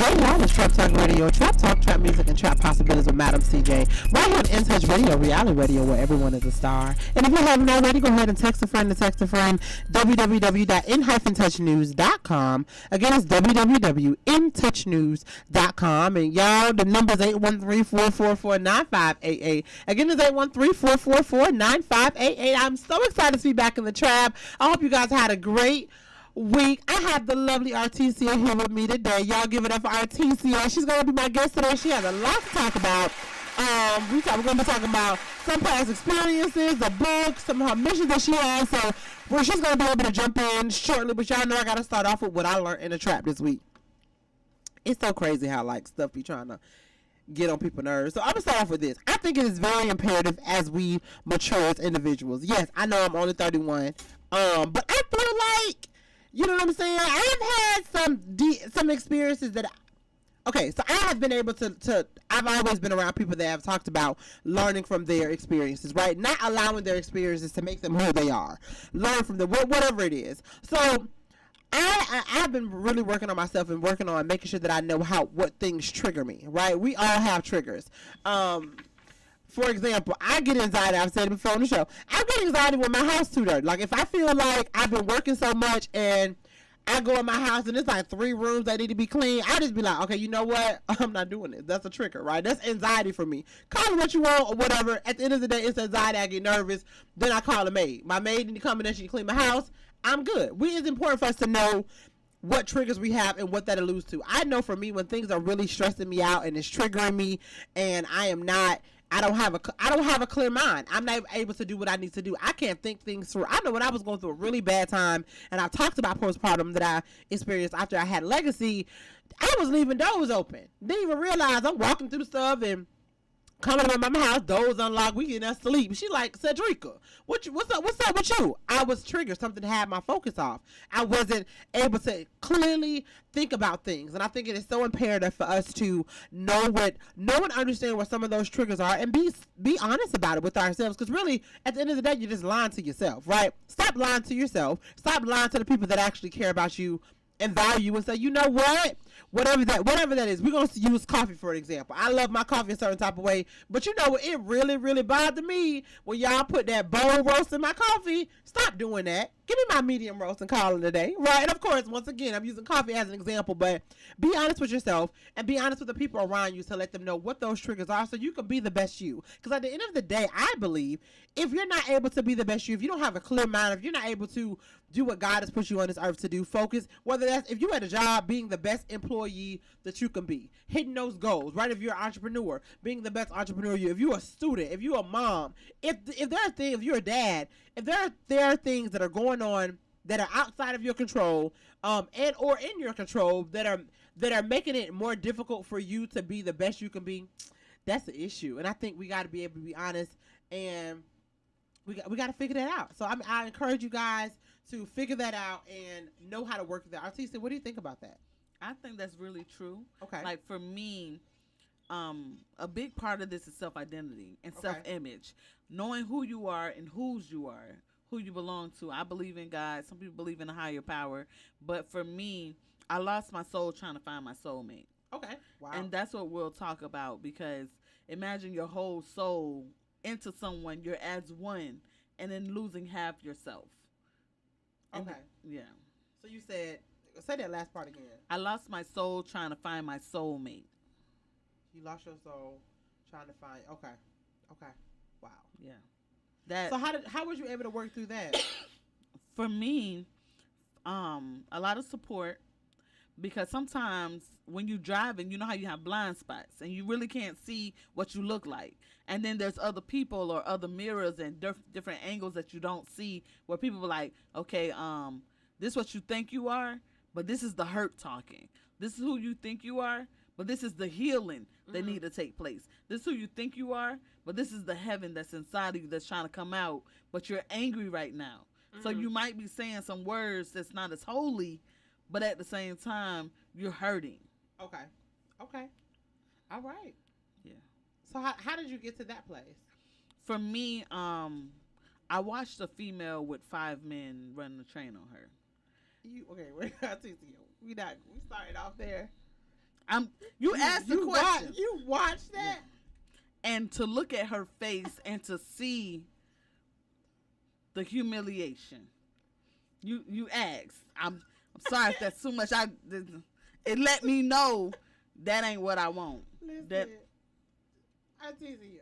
Hey y'all, it's Trap Talk Radio. Trap Talk, Trap Music, and Trap Possibilities with Madam CJ. Right here on In Touch Radio, reality radio, where everyone is a star. And if you haven't already, go ahead and text a friend to text a friend. www.in-touchnews.com. Again, it's www.intouchnews.com. And y'all, the number is 813-444-9588. Again, it's 813-444-9588. I'm so excited to be back in the trap. I hope you guys had a great week. I have the lovely Artisia here with me today. Y'all give it up for Artisia. She's going to be my guest today. She has a lot to talk about. We're going to be talking about some past experiences, the book, some of her missions that she has. So she's going to be able to jump in shortly. But y'all know I got to start off with what I learned in the trap this week. It's so crazy how stuff be trying to get on people's nerves. So I'm going to start off with this. I think it is very imperative as we mature as individuals. Yes, I know I'm only 31. But I feel like, you know what I'm saying? I've had some experiences that, okay, so I have been able to I've always been around people that have talked about learning from their experiences, right? Not allowing their experiences to make them who they are. Learn from them, whatever it is. So I've been really working on myself and working on making sure that I know what things trigger me, right? We all have triggers. For example, I get anxiety. I've said it before on the show. I get anxiety when my house too dirty. Like if I feel like I've been working so much and I go in my house and it's like 3 rooms that need to be clean, I just be like, okay, you know what? I'm not doing this. That's a trigger, right? That's anxiety for me. Call it what you want or whatever. At the end of the day, it's anxiety. I get nervous. Then I call a maid. My maid need to come in and she clean my house. I'm good. It's important for us to know what triggers we have and what that alludes to. I know for me when things are really stressing me out and it's triggering me and I don't have a clear mind. I'm not able to do what I need to do. I can't think things through. I know when I was going through a really bad time, and I've talked about postpartum that I experienced after I had Legacy, I was leaving doors open. Didn't even realize I'm walking through stuff and coming to my house, doors unlocked, we getting us sleep. She like, Cedrica, what's up with you? I was triggered. Something had my focus off. I wasn't able to clearly think about things. And I think it is so imperative for us to know and understand what some of those triggers are and be honest about it with ourselves. Because really, at the end of the day, you're just lying to yourself, right? Stop lying to yourself. Stop lying to the people that actually care about you and value you and say, you know what? Whatever that is, we're going to use coffee for an example. I love my coffee a certain type of way, but you know what? It really, really bothered me when y'all put that bold roast in my coffee. Stop doing that. Give me my medium roast and call it a day, right? And of course, once again, I'm using coffee as an example, but be honest with yourself and be honest with the people around you to let them know what those triggers are so you can be the best you. Because at the end of the day, I believe if you're not able to be the best you, if you don't have a clear mind, if you're not able to do what God has put you on this earth to do, focus, whether that's if you had a job, being the best employee that you can be, hitting those goals, right? If you're an entrepreneur, being the best entrepreneur if you're a student, if you're a mom, if there are things, if you're a dad, if there are things that are going on that are outside of your control, and or in your control that are making it more difficult for you to be the best you can be, that's the issue. And I think we got to be able to be honest and we got to figure that out. So I encourage you guys to figure that out and know how to work with that. Artisia, what do you think about that? I think that's really true. Okay. Like for me, a big part of this is self-identity and self-image. Knowing who you are and whose you are, who you belong to. I believe in God. Some people believe in a higher power. But for me, I lost my soul trying to find my soulmate. Okay. Wow. And that's what we'll talk about, because imagine your whole soul into someone, you're as one, and then losing half yourself. And okay. Yeah. So you said, say that last part again. I lost my soul trying to find my soulmate. You lost your soul trying to find. Okay. Wow. Yeah. That. So how was you able to work through that? For me, a lot of support, because sometimes when you're driving, you know how you have blind spots and you really can't see what you look like. And then there's other people or other mirrors and different angles that you don't see, where people are like, okay, this is what you think you are, but this is the hurt talking. This is who you think you are, but this is the healing that need to take place. This is who you think you are, but this is the heaven that's inside of you that's trying to come out, but you're angry right now. So you might be saying some words that's not as holy, but at the same time, you're hurting. Okay. All right. Yeah. So how did you get to that place? For me, I watched a female with 5 men running a train on her. Okay, we started off there. You asked the question. You watched that? And to look at her face and to see the humiliation. You asked. I'm sorry if that's too much. It let me know that ain't what I want. Listen, Artisia.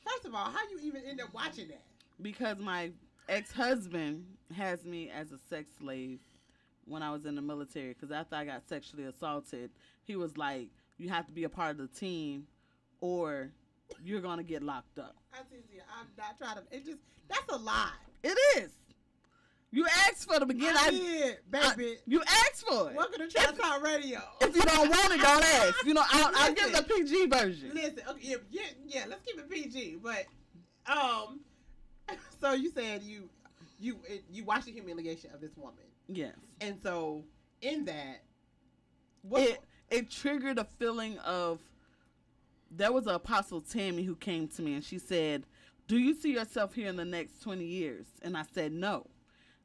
First of all, how you even end up watching that? Because my ex-husband has me as a sex slave when I was in the military. Because after I got sexually assaulted, he was like, you have to be a part of the team or you're going to get locked up. Artisia, I'm not trying to... That's a lie. It is. You asked for the beginning. I did, baby. You asked for it. Welcome to Trap Talk Radio. If you don't want it, don't ask. I'll give the PG version. Listen, okay, yeah, let's keep it PG. But, so you said you watched the humiliation of this woman. Yes. And so, in that, it triggered a feeling of, there was an Apostle Tammy who came to me and she said, do you see yourself here in the next 20 years? And I said, no.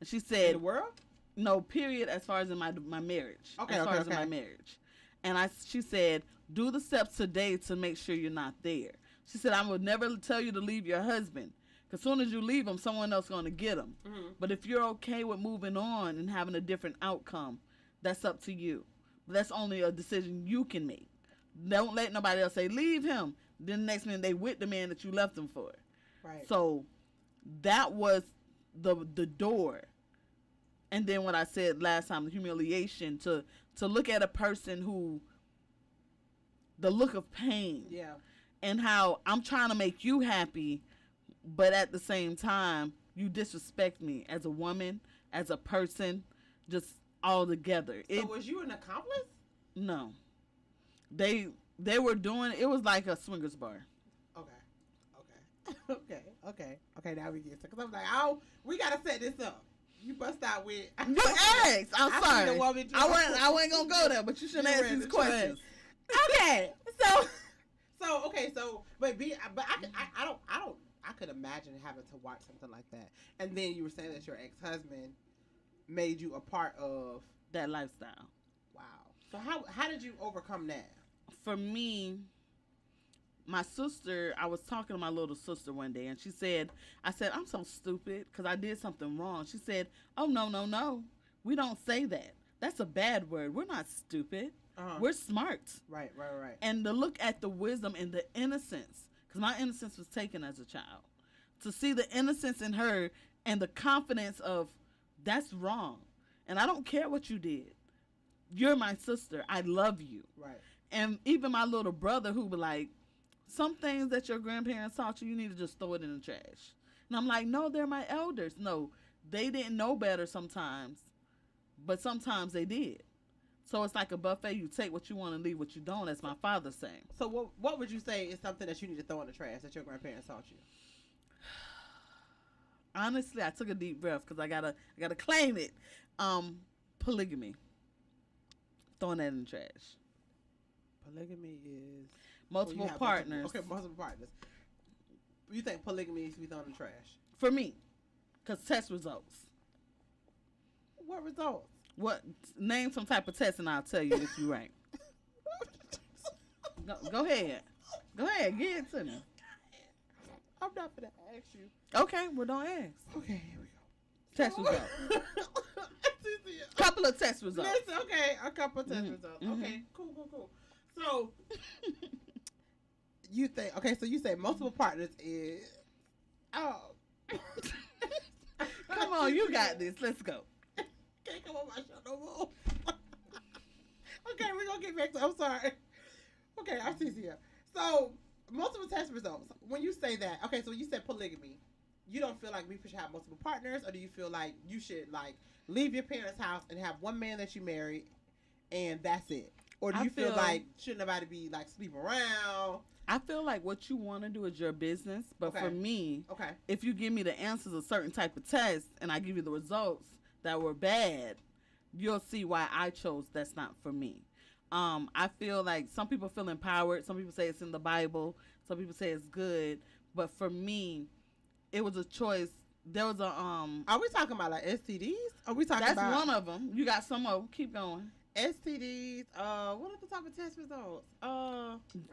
And she said, in the world? No, period, as far as in my marriage. Okay, as far as in my marriage. And she said, do the steps today to make sure you're not there. She said, I would never tell you to leave your husband. Because as soon as you leave him, someone else is going to get him. Mm-hmm. But if you're okay with moving on and having a different outcome, that's up to you. But that's only a decision you can make. Don't let nobody else say, leave him. Then the next minute, they with the man that you left him for. Right. So that was the door. And then what I said last time, the humiliation, to look at a person who, the look of pain. Yeah. And how I'm trying to make you happy, but at the same time, you disrespect me as a woman, as a person, just all together. So was you an accomplice? No. They were doing, it was like a swingers bar. Okay, now we get it. Because I'm like, we got to set this up. You bust out with... You asked. I'm sorry. I wasn't going to go there, but you shouldn't ask these questions. Okay. I could imagine having to watch something like that. And then you were saying that your ex-husband made you a part of... that lifestyle. Wow. So how did you overcome that? For me... my sister, I was talking to my little sister one day, and I said, I'm so stupid because I did something wrong. She said, oh, no. We don't say that. That's a bad word. We're not stupid. Uh-huh. We're smart. Right. And to look at the wisdom and the innocence, because my innocence was taken as a child, to see the innocence in her and the confidence of, that's wrong. And I don't care what you did. You're my sister. I love you. Right. And even my little brother who was like, some things that your grandparents taught you need to just throw it in the trash. And I'm like, no, they're my elders. No, they didn't know better sometimes, but sometimes they did. So it's like a buffet. You take what you want and leave what you don't, as my father's saying. So what would you say is something that you need to throw in the trash that your grandparents taught you? Honestly, I took a deep breath because I gotta claim it. Polygamy. Throwing that in the trash. Polygamy is... multiple partners. Multiple partners. You think polygamy needs to be thrown in the trash? For me. Because test results. What results? Name some type of test and I'll tell you if you're right. Go ahead. Go ahead. Get it to me. I'm not going to ask you. Okay. Well, don't ask. Okay, here we go. Test results. Couple of test results. Listen, okay. A couple of test results. Mm-hmm. Okay. Cool. So... you think, okay, so you say multiple partners is, come on, you got this. Let's go. Can't come on my show no more. Okay, we're going to get back to, I'm sorry. Okay, Artisia. So, multiple test results. When you say that, okay, so when you said polygamy, you don't feel like we should have multiple partners, or do you feel like you should, like, leave your parents' house and have one man that you marry, and that's it? Or do you feel like shouldn't nobody be like sleep around? I feel like what you want to do is your business, but for me, if you give me the answers of certain type of tests and I give you the results that were bad, you'll see why I chose that's not for me. I feel like some people feel empowered. Some people say it's in the Bible. Some people say it's good, but for me, it was a choice. There was a Are we talking about like STDs? Are we talking that's about? That's one of them. You got some more. Keep going. STDs. What are the type of test results?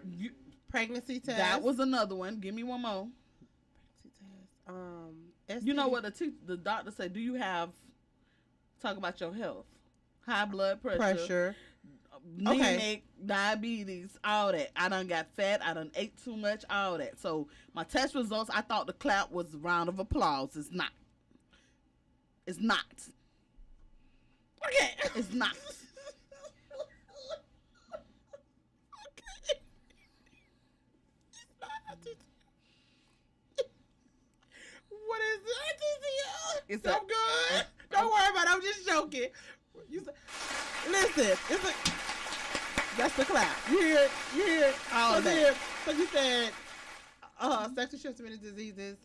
You, Pregnancy test. that was another one. Give me one more. Pregnancy test. You know what the doctor said? Do you have? Talk about your health. High blood pressure. Anemic, diabetes, all that. I done got fat. I done ate too much. All that. So my test results. I thought the clap was a round of applause. It's not. It's not. Okay. It's not. What is it, Artisia? It's so good. Don't worry about it. I'm just joking. You say, listen, that's the clap. You hear it? You hear it? All that. So you said sexually transmitted diseases,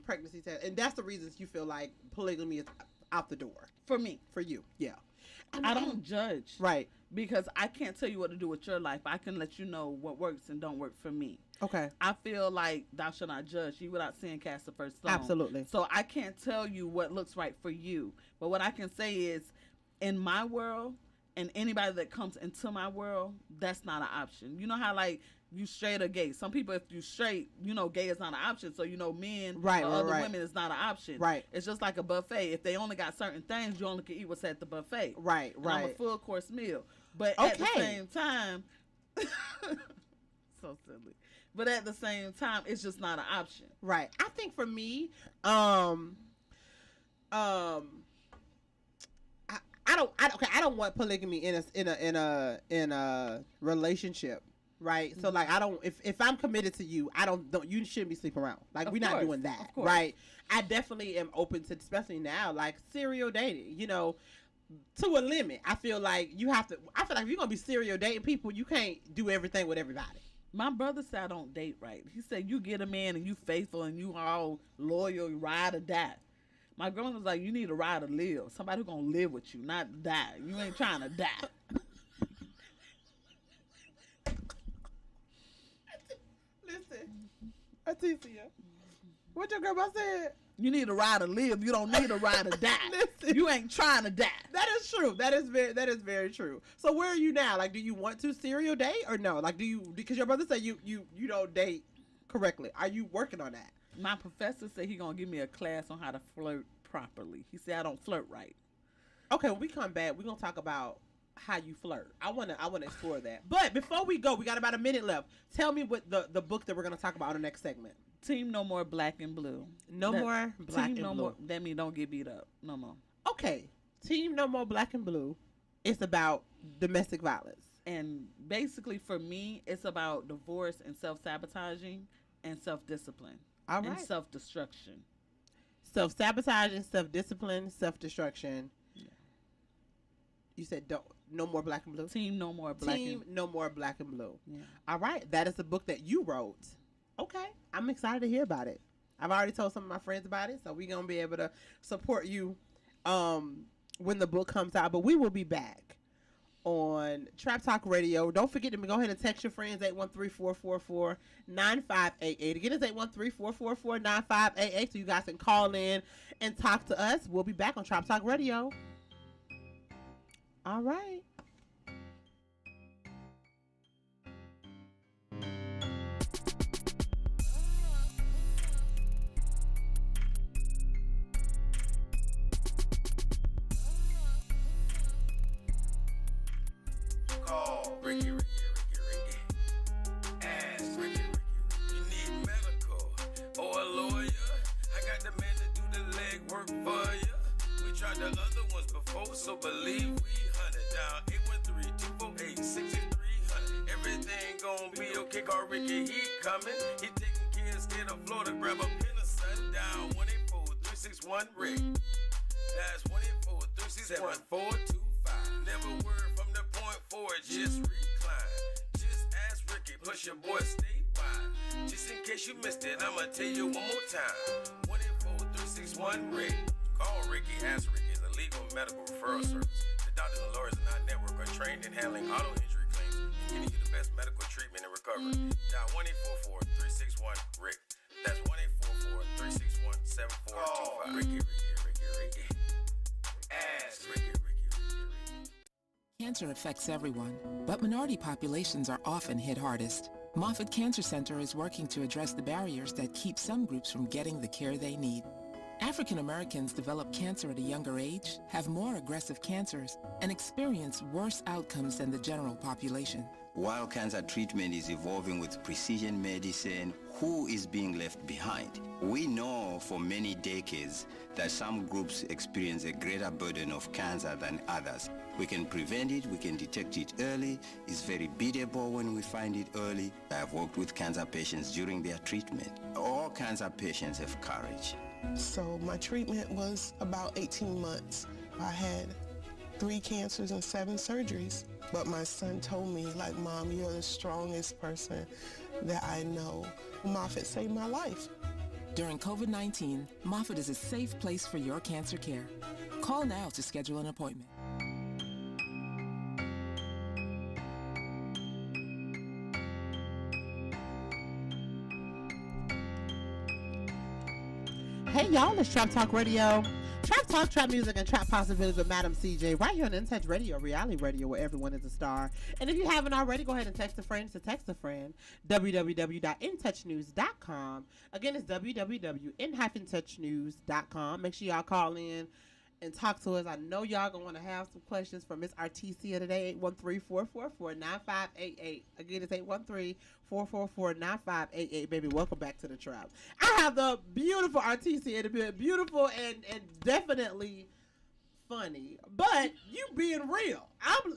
pregnancy test, and that's the reasons you feel like polygamy is out the door. For me. For you, yeah. I don't judge. Right. Because I can't tell you what to do with your life. I can let you know what works and don't work for me. Okay. I feel like thou shalt not judge you without seeing cast the first stone. Absolutely. So I can't tell you what looks right for you. But what I can say is, in my world, and anybody that comes into my world, that's not an option. You know how, like, you straight or gay? Some people, if you straight, you know, gay is not an option. So, you know, men or other women is not an option. Right. It's just like a buffet. If they only got certain things, you only can eat what's at the buffet. Right, and I'm a full course meal. But at the same time, so silly. But at the same time, it's just not an option. Right. I think for me, I don't want polygamy in a relationship, right? So like if I'm committed to you, you shouldn't be sleeping around. Like we're not doing that, right? I definitely am open to, especially now, like serial dating, you know, to a limit. I feel like if you're gonna be serial dating people, you can't do everything with everybody. My brother said I don't date right. He said you get a man and you faithful and you all loyal, you ride or die. My grandma was like, you need to ride or live. Somebody who's going to live with you, not die. You ain't trying to die. Listen, Artisia, what your grandma said? You need to ride or live. You don't need to ride or die. Listen, you ain't trying to die. That is true. That is very true. So where are you now? Like, do you want to serial date or no? Like, because your brother said you don't date correctly. Are you working on that? My professor said he gonna give me a class on how to flirt properly. He said I don't flirt right. Okay, when we come back, we're gonna talk about how you flirt. I wanna explore that. But before we go, we got about a minute left. Tell me what the book that we're gonna talk about on the next segment. Team No More Black and Blue. No more Black and Blue. More, that means don't get beat up. No more. Okay. Team No More Black and Blue is about domestic violence. And basically for me, it's about divorce and self-sabotaging and self-discipline. All right. And self-destruction. Self-sabotaging, self-discipline, self-destruction. Yeah. You said no more Black and Blue? Team No More Black Team No More Black and Blue. Yeah. All right. That is the book that you wrote. Okay. I'm excited to hear about it. I've already told some of my friends about it, so we're going to be able to support you when the book comes out. But we will be back on Trap Talk Radio. Don't forget to go ahead and text your friends 813-444-9588. Again, it's 813-444-9588 so you guys can call in and talk to us. We'll be back on Trap Talk Radio. All right. So believe we hunted down 813-248-6300. Everything gon' be okay. Call Ricky, he coming. He taking kids state of Florida. Grab a pen of sundown 184-361 Rick. That's 184-361-7425. Never word from the point forward, just recline. Just ask Ricky, plus your boy statewide. Just in case you missed it, I'ma tell you one more time. 184-361 Rick. Call Ricky, ask Ricky. Legal medical referral service. The doctors and lawyers in our network are trained in handling auto injury claims and giving you the best medical treatment and recovery. Dial 1-844-361-RICK. That's 1-844-361-7425. Ricky. Ask Ricky. Cancer affects everyone, but minority populations are often hit hardest. Moffitt Cancer Center is working to address the barriers that keep some groups from getting the care they need. African Americans develop cancer at a younger age, have more aggressive cancers, and experience worse outcomes than the general population. While cancer treatment is evolving with precision medicine, who is being left behind? We know for many decades that some groups experience a greater burden of cancer than others. We can prevent it, we can detect it early. It's very beatable when we find it early. I have worked with cancer patients during their treatment. All cancer patients have courage. So my treatment was about 18 months. I had 3 cancers and 7 surgeries. But my son told me, like, Mom, you're the strongest person that I know. Moffitt saved my life. During COVID-19, Moffitt is a safe place for your cancer care. Call now to schedule an appointment. Hey y'all, it's Trap Talk Radio. Trap Talk, Trap Music, and Trap Possibilities with Madam CJ right here on In Touch Radio, reality radio where everyone is a star. And if you haven't already, go ahead and text a friend to text a friend. www.intouchnews.com. Again, it's www.in-touchnews.com. Make sure y'all call in and talk to us. I know y'all gonna want to have some questions for Miss Artisia today. 813-444-9588. Again, it's 813-444-9588. Baby, welcome back to the trap. I have the beautiful Artisia in a bit. Beautiful and definitely funny. But you being real.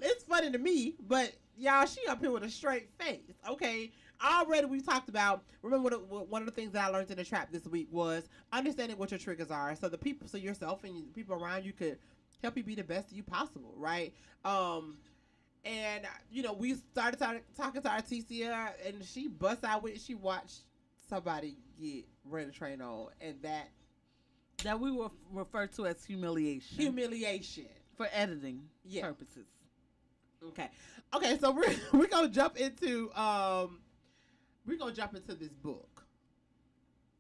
It's funny to me, but y'all, she up here with a straight face. Okay. Already we talked about, remember one of the things that I learned in the trap this week was understanding what your triggers are, so the people, so yourself and the people around you could help you be the best of you possible, right? And we started talking to Artisia, and she busts out with, she watched somebody get ran a train on, and that we will refer to as humiliation. Humiliation for editing purposes. Okay, so we're gonna jump into this book.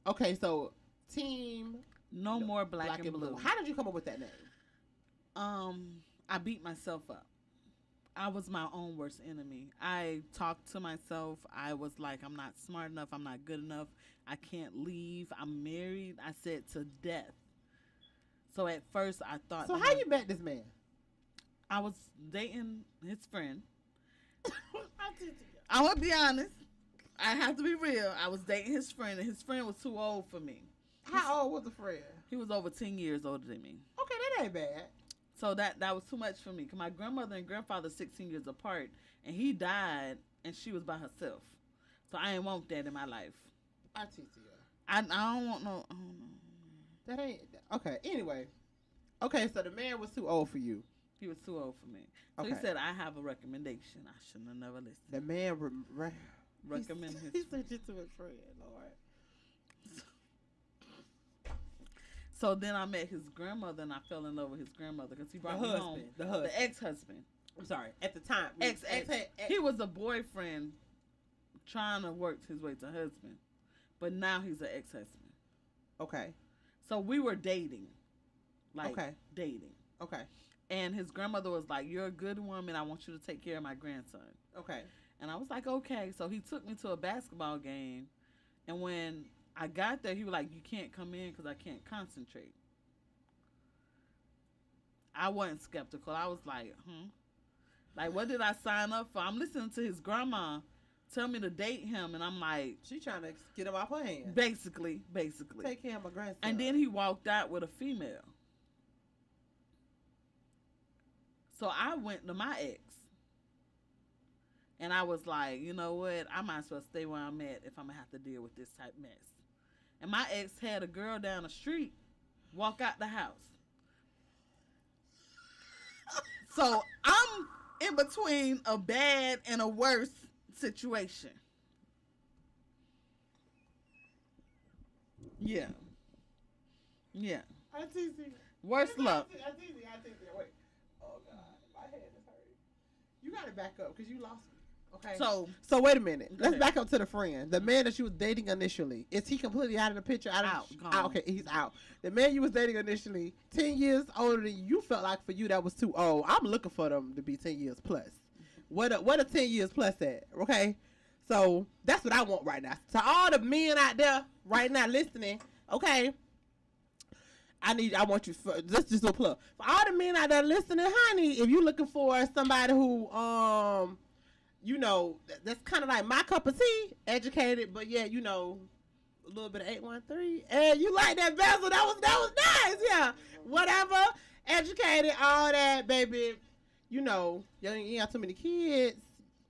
Okay, so Team No More Black and Blue. How did you come up with that name? I beat myself up. I was my own worst enemy. I talked to myself. I was like, I'm not smart enough. I'm not good enough. I can't leave. I'm married. I said to death. So at first I thought. So how you met this man? I was dating his friend. I want to be honest. I have to be real. I was dating his friend, and his friend was too old for me. How old was the friend? He was over 10 years older than me. Okay, that ain't bad. So that was too much for me. Cause my grandmother and grandfather 16 years apart, and he died, and she was by herself. So I ain't want that in my life. Artisia. I don't want no. That ain't okay. Anyway, okay. So the man was too old for you. He was too old for me. So Okay. he said, I have a recommendation. I shouldn't have never listened. The man Recommend his He sent you to his friend, Lord. So then I met his grandmother, and I fell in love with his grandmother because he brought me home. The ex-husband. I'm sorry. At the time, Ex. He was a boyfriend trying to work his way to husband, but now he's an ex-husband. Okay. So we were dating, dating. Okay. And his grandmother was like, "You're a good woman. I want you to take care of my grandson." Okay. And I was like, "Okay." So he took me to a basketball game, and when I got there, he was like, "You can't come in because I can't concentrate." I wasn't skeptical. I was like, like, what did I sign up for? I'm listening to his grandma tell me to date him, and I'm like, she trying to get him off her hands. Basically. Take care of my grandson. And then he walked out with a female. So I went to my ex. And I was like, you know what? I might as well stay where I'm at if I'm going to have to deal with this type mess. And my ex had a girl down the street walk out the house. So I'm in between a bad and a worse situation. Yeah. Yeah. Worse luck. Wait. Oh, God. My head is hurting. You got to back up because you lost me. Okay. So wait a minute. Let's ahead. back up to the friend. The man that you was dating initially, is he completely out of the picture? Out, gone. Okay, he's out. The man you was dating initially, 10 years older than you, felt like for you that was too old. I'm looking for them to be 10 years plus. What a 10 years plus at? Okay, so that's what I want right now. To all the men out there right now listening, okay. I want you. Let's just do a plug for all the men out there listening, honey. If you're looking for somebody who, you know, that's kind of like my cup of tea, educated, but yeah, you know, a little bit of 813, and you like that bezel? That was nice, yeah. Whatever, educated, all that, baby. You know, you ain't got too many kids.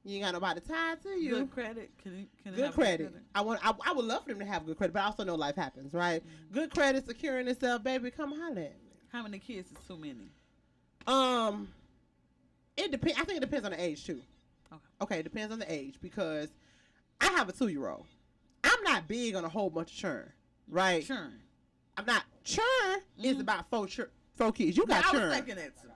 You ain't got nobody tied to you. Good credit. Can Good credit. I would love for them to have good credit, but I also know life happens, right? Mm-hmm. Good credit, securing itself, baby. Come holler at me. How many kids is too many? It depends. I think it depends on the age too. Okay, it depends on the age because I have a 2-year-old. I'm not big on a whole bunch of churn, right? Churn. I'm not. Churn is about 4 kids. You got churn. I was thinking that too.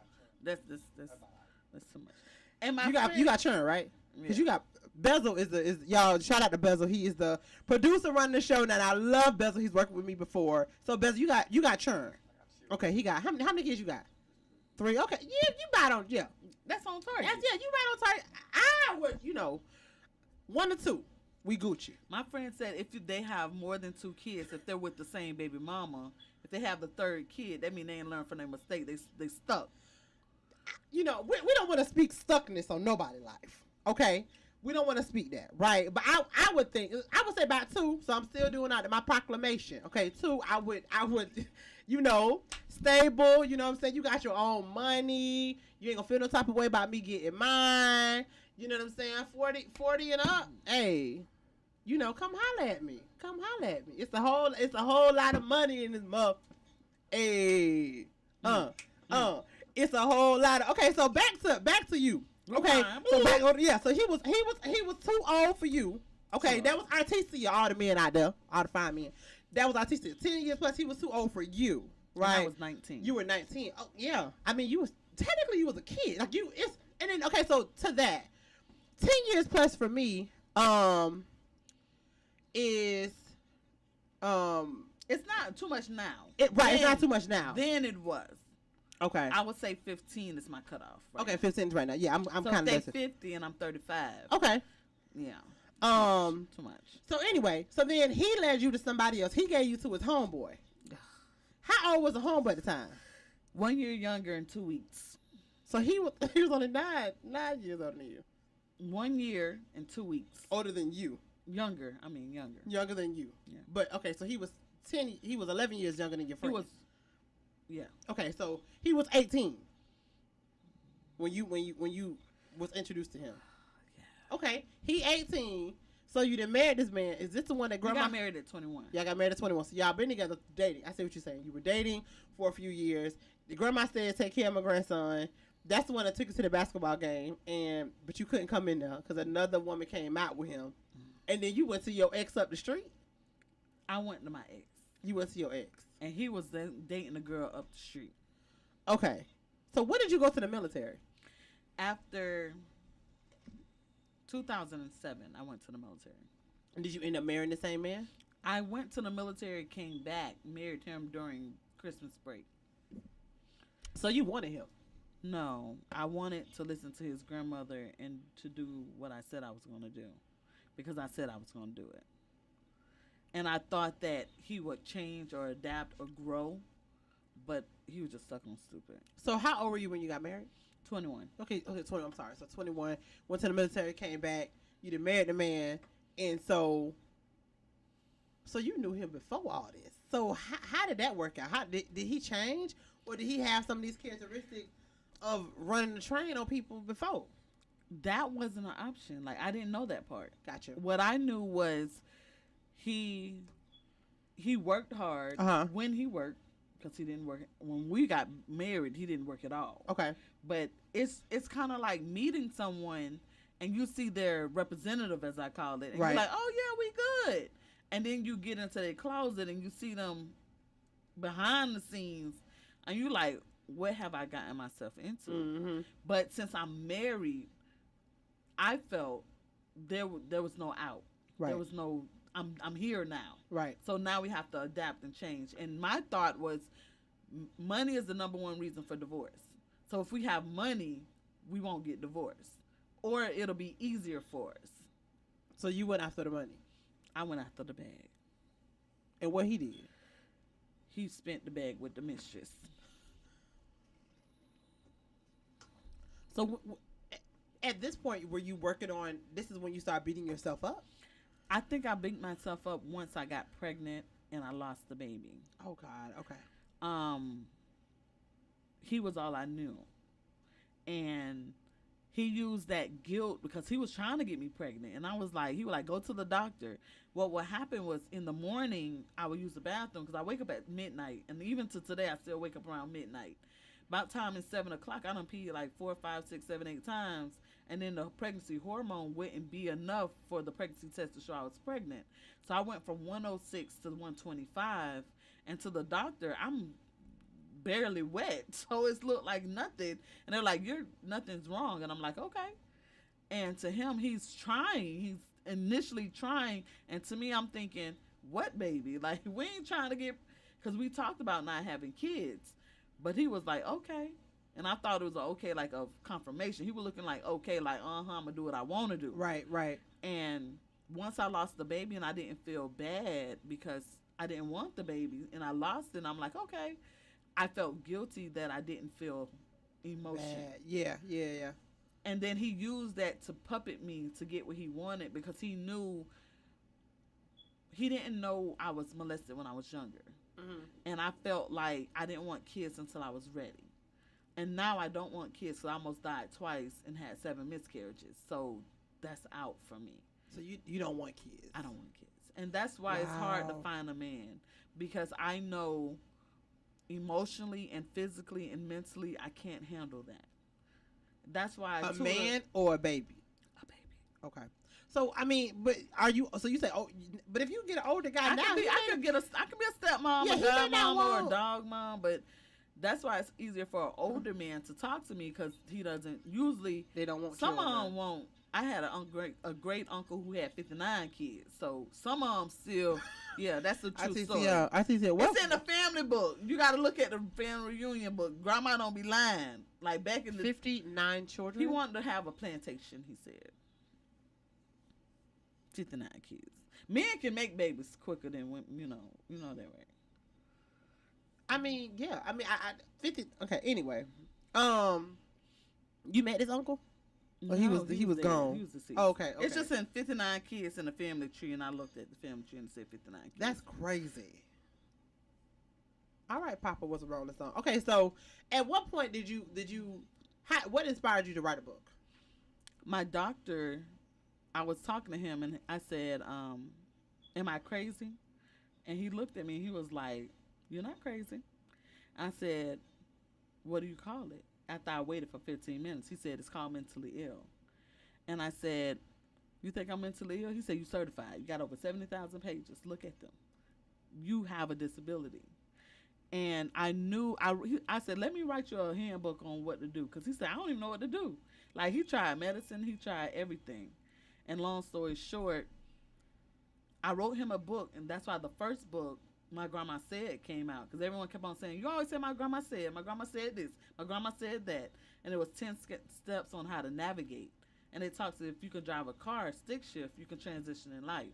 That's too much. And you got churn, right? Because you got Bezel is y'all. Shout out to Bezel. He is the producer running the show now. And I love Bezel. He's worked with me before. So Bezel, you got churn. Okay, he got how many kids you got? 3. Okay, you right on. Yeah, that's on target. You right on target. I would 1 or 2. We Gucci. My friend said if they have more than 2 kids, if they're with the same baby mama, if they have the 3rd kid, that means they ain't learned from their mistake. They stuck. We don't want to speak stuckness on nobody's life. Okay, we don't want to speak that, right? But I would say about 2. So I'm still doing out my proclamation. Okay, 2. I would, stable. You know what I'm saying? You got your own money. You ain't gonna feel no type of way about me getting mine. You know what I'm saying? 40 and up. Hey, come holler at me. Come holler at me. It's a whole lot of money in this mug. Hey, it's a whole lot of. Okay, so back to you. Okay, so he was too old for you. Okay, that was Artisia, all the men out there, all the fine men. That was Artisia. 10 years plus, he was too old for you, right? I was 19. You were 19. Oh yeah. I mean, you was a kid. Like and then okay, so to that, 10 years plus for me, is it's not too much now. It's not too much now. Then it was. Okay. I would say 15 is my cutoff. Right? Okay, 15 is right now. Yeah, I'm so kind of. So 50 and I'm 35. Okay. Yeah. Too much. So anyway, then he led you to somebody else. He gave you to his homeboy. How old was the homeboy at the time? 1 year younger in 2 weeks. So he was only 9 years older than you. 1 year and 2 weeks. Older than you. Younger. Younger than you. Yeah. But okay, so he was 11 years younger than your friend. He was. Yeah. Okay, so he was 18 when you was introduced to him. Yeah. Okay, he 18. So you done married this man. Is this the one that grandma got married at 21? Y'all got married at 21. So y'all been together dating. I see what you're saying. You were dating for a few years. The grandma said, "Take care of my grandson." That's the one that took you to the basketball game, but you couldn't come in there because another woman came out with him, and then you went to your ex up the street. I went to my ex. You went to your ex. And he was dating a girl up the street. Okay. So when did you go to the military? After 2007, I went to the military. And did you end up marrying the same man? I went to the military, came back, married him during Christmas break. So you wanted him? No. I wanted to listen to his grandmother and to do what I said I was going to do. Because I said I was going to do it. And I thought that he would change or adapt or grow, but he was just stuck on stupid. So how old were you when you got married? 21. Okay, 20. I'm sorry. So 21, went to the military, came back. You done married the man, and so you knew him before all this. So how did that work out? How did he change, or did he have some of these characteristics of running the train on people before? That wasn't an option. Like, I didn't know that part. Gotcha. What I knew was he worked hard when he worked, because he didn't work when we got married. He didn't work at all. Okay, but it's kind of like meeting someone and you see their representative, as I call it, and you're like, oh yeah, we good. And then you get into their closet and you see them behind the scenes, and you like, what have I gotten myself into? Mm-hmm. But since I'm married, I felt there was no out. Right. There was no I'm here now. Right. So now we have to adapt and change. And my thought was money is the number one reason for divorce. So if we have money, we won't get divorced. Or it'll be easier for us. So you went after the money. I went after the bag. And what he did? He spent the bag with the mistress. So at this point, were you working on, this is when you start beating yourself up? I think I beat myself up once I got pregnant and I lost the baby. Oh, God. Okay. He was all I knew. And he used that guilt because he was trying to get me pregnant. And I was like, he would like, go to the doctor. Well, what happened was in the morning, I would use the bathroom because I wake up at midnight. And even to today, I still wake up around midnight. About time is 7 o'clock, I done peed like 4, 5, 6, 7, 8 times. And then the pregnancy hormone wouldn't be enough for the pregnancy test to show I was pregnant. So I went from 106 to 125. And to the doctor, I'm barely wet. So it looked like nothing. And they're like, nothing's wrong. And I'm like, okay. And to him, he's trying. He's initially trying. And to me, I'm thinking, what baby? Like, we ain't trying to get, because we talked about not having kids. But he was like, okay. And I thought it was okay, like a confirmation. He was looking like, okay, like, I'm going to do what I want to do. Right. And once I lost the baby and I didn't feel bad because I didn't want the baby and I lost it, and I'm like, okay. I felt guilty that I didn't feel emotion. Bad. Yeah. And then he used that to puppet me to get what he wanted because he didn't know I was molested when I was younger. Mm-hmm. And I felt like I didn't want kids until I was ready. And now I don't want kids, so I almost died twice and had 7 miscarriages. So that's out for me. So you don't want kids? I don't want kids. And that's why it's hard to find a man, because I know emotionally and physically and mentally I can't handle that. That's why a man or a baby? A baby. Okay. So I mean, but are you? So you say, oh, but if you get an older guy now, I could be a stepmom, a godmom, or a dog mom, but that's why it's easier for an older man to talk to me because he doesn't usually. They don't want. Some of them won't. I had a great uncle who had 59 kids, so some of them still. Yeah, that's a true story. Artisia, what? It's in the family book. You got to look at the family reunion book. Grandma don't be lying. Like back in the 59 children. He wanted to have a plantation. He said. 59 kids. Men can make babies quicker than women. You know that way. I mean, yeah. I mean, I 50. Okay. Anyway, you met his uncle? No, he was gone. He was deceased. Oh, okay. It's just in 59 kids in the family tree, and I looked at the family tree and said 59 kids. That's crazy. All right, Papa was around the song. Okay, so at what point did you what inspired you to write a book? My doctor, I was talking to him and I said, am I crazy? And he looked at me and he was like, you're not crazy. I said, what do you call it? After I waited for 15 minutes, he said, it's called mentally ill. And I said, you think I'm mentally ill? He said, you certified. You got over 70,000 pages. Look at them. You have a disability. And I knew, I said, let me write you a handbook on what to do. Because he said, I don't even know what to do. Like, he tried medicine. He tried everything. And long story short, I wrote him a book. And that's why the first book, My Grandma Said, came out. Because everyone kept on saying, you always say my grandma said this. My grandma said that. And it was 10 steps on how to navigate. And it talks if you can drive a car, stick shift, you can transition in life.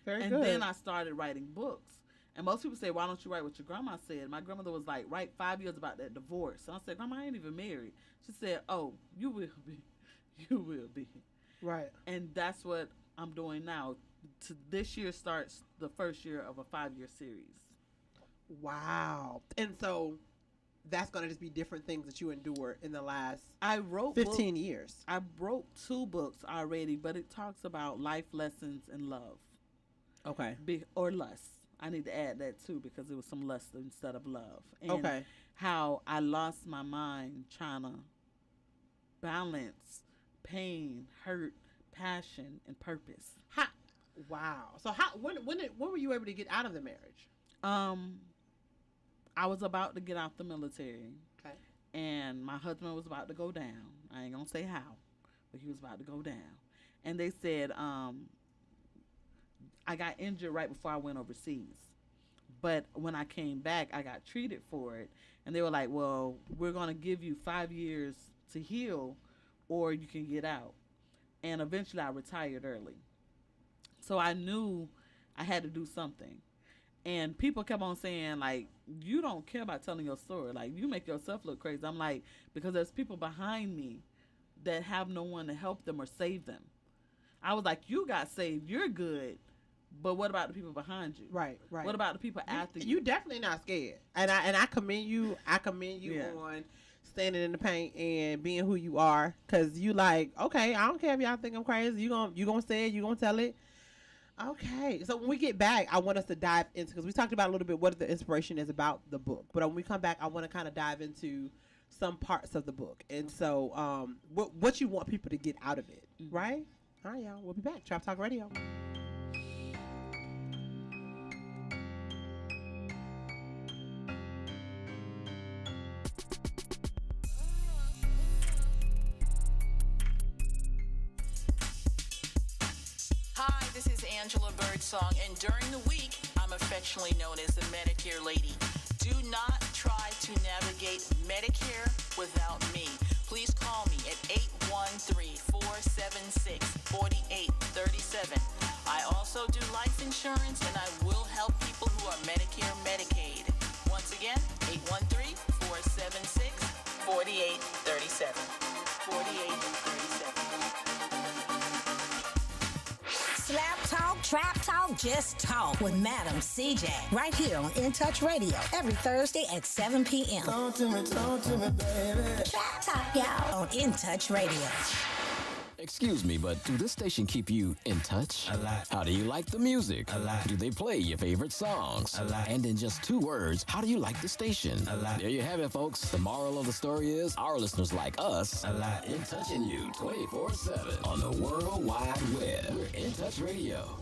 Very and good. Then I started writing books. And most people say, why don't you write what your grandma said? My grandmother was like, write 5 years about that divorce. And I said, Grandma, I ain't even married. She said, oh, you will be. You will be. Right. And that's what I'm doing now. This year starts the first year of a 5-year series. Wow. And so that's going to just be different things that you endured in the last I wrote 15 years. I wrote 2 books already, but it talks about life lessons and love. Okay. Or lust. I need to add that too because it was some lust instead of love. And okay. How I lost my mind trying to balance pain, hurt, passion, and purpose. Wow. So when were you able to get out of the marriage? I was about to get out the military. Okay. And my husband was about to go down. I ain't gonna say how, but he was about to go down. and they said I got injured right before I went overseas. But when I came back, I got treated for it. And they were like, well, we're going to give you 5 years to heal or you can get out. And eventually I retired early. So I knew I had to do something. And people kept on saying, like, you don't care about telling your story. Like, you make yourself look crazy. I'm like, because there's people behind me that have no one to help them or save them. I was like, you got saved. You're good. But what about the people behind you? Right. What about the people after you? You definitely not scared. And I commend you. I commend you on standing in the paint and being who you are. Because you like, okay, I don't care if y'all think I'm crazy. You gonna say it. You gonna tell it. Okay, so when we get back, I want us to dive into, because we talked about a little bit what the inspiration is about the book. But when we come back, I want to kind of dive into some parts of the book. And so what you want people to get out of it, right? All right, y'all. We'll be back. Trap Talk Radio. Hi, this is Angela Birdsong, and during the week, I'm affectionately known as the Medicare lady. Do not try to navigate Medicare without me. Please call me at 813-476-4837. I also do life insurance, and I will help people who are Medicare, Medicaid. Once again, 813-476-4837. 4837. Slap Talk, Trap Talk, Just Talk with Madam CJ. Right here on In Touch Radio every Thursday at 7 p.m. Talk to me, baby. Trap Talk, y'all, on In Touch Radio. Excuse me, but do this station keep you in touch? A lot. How do you like the music? A lot. Do they play your favorite songs? A lot. And in just 2 words, how do you like the station? A lot. There you have it, folks. The moral of the story is our listeners like us A lot. in touching you 24/7 on the World Wide Web. We're In Touch Radio.